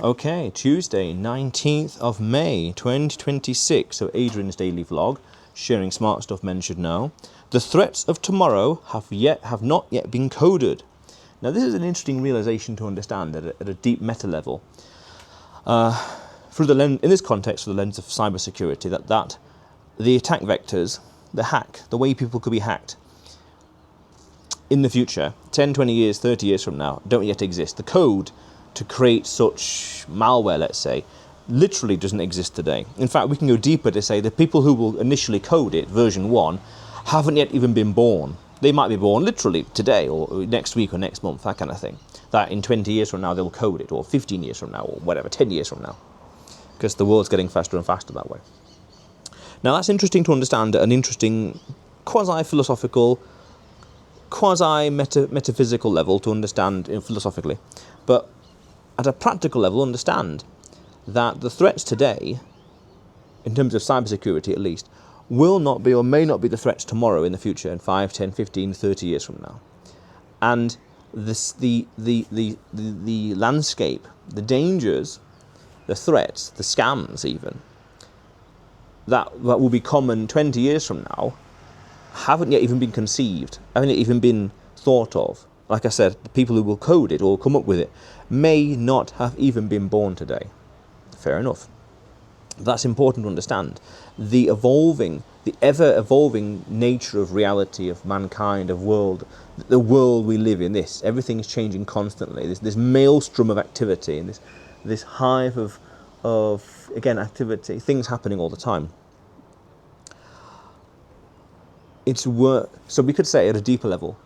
Okay, Tuesday, 19th of May, 2026. So Adrian's daily vlog, sharing smart stuff men should know. The threats of tomorrow have not yet been coded. Now, this is an interesting realization to understand at a deep meta level. Through the lens, in this context, through the lens of cybersecurity, that the attack vectors, the way people could be hacked in the future, 10, 20 years, 30 years from now, don't yet exist. The code to create such malware, let's say, literally doesn't exist today. In fact, we can go deeper to say the people who will initially code it, version 1, haven't yet even been born. They might be born literally today or next week or next month, that kind of thing. That in 20 years from now they'll code it, or 15 years from now, or whatever, 10 years from now. Because the world's getting faster and faster that way. Now that's interesting to understand at an interesting quasi-philosophical, quasi-metaphysical level to understand philosophically. But at a practical level, understand that the threats today, in terms of cybersecurity at least, will not be or may not be the threats tomorrow in the future, in 5, 10, 15, 30 years from now. And the landscape, the dangers, the threats, the scams even, that will be common 20 years from now, haven't yet even been conceived, haven't yet even been thought of. Like I said, the people who will code it or come up with it may not have even been born today. Fair enough. That's important to understand. The ever-evolving nature of reality, of mankind, of world, the world we live in, everything is changing constantly. This maelstrom of activity and this hive of again, activity, things happening all the time. So we could say at a deeper level,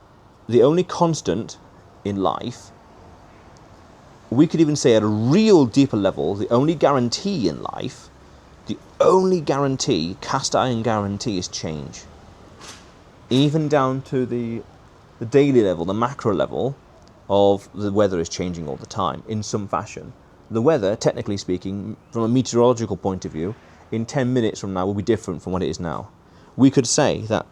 the only constant in life, we could even say at a real deeper level, the only guarantee in life, the only guarantee, cast iron guarantee, is change. Even down to the daily level, the macro level of the weather is changing all the time in some fashion. The weather, technically speaking, from a meteorological point of view, in 10 minutes from now will be different from what it is now. We could say that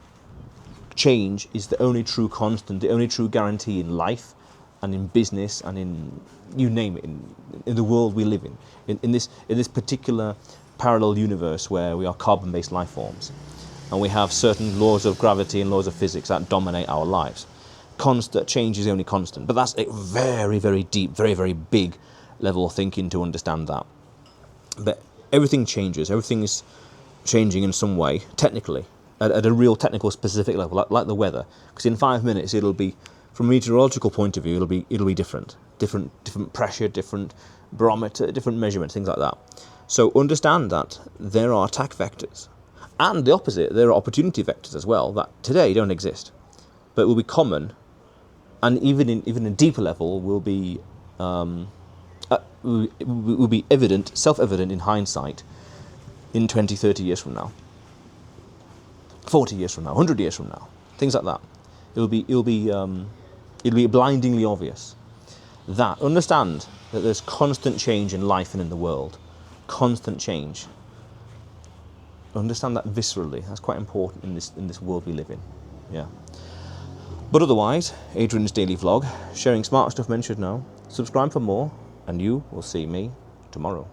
change is the only true constant, the only true guarantee in life and in business and in, you name it, in the world we live in this particular parallel universe where we are carbon-based life forms and we have certain laws of gravity and laws of physics that dominate our lives. Constant change is the only constant, but that's a very, very deep, very, very big level of thinking to understand that. But everything changes, everything is changing in some way, technically, at a real technical specific level, like the weather, because in 5 minutes it'll be, from a meteorological point of view, it'll be different pressure, different barometer, different measurement, things like that. So understand that there are attack vectors, and the opposite, there are opportunity vectors as well that today don't exist, but will be common, and even a deeper level will be evident, self-evident in hindsight, in 20, 30 years from now. 40 years from now, 100 years from now, things like that. It'll be blindingly obvious. Understand that there's constant change in life and in the world. Constant change. Understand that viscerally. That's quite important in this world we live in. Yeah. But otherwise, Adrian's daily vlog, sharing smart stuff men should know. Subscribe for more, and you will see me tomorrow.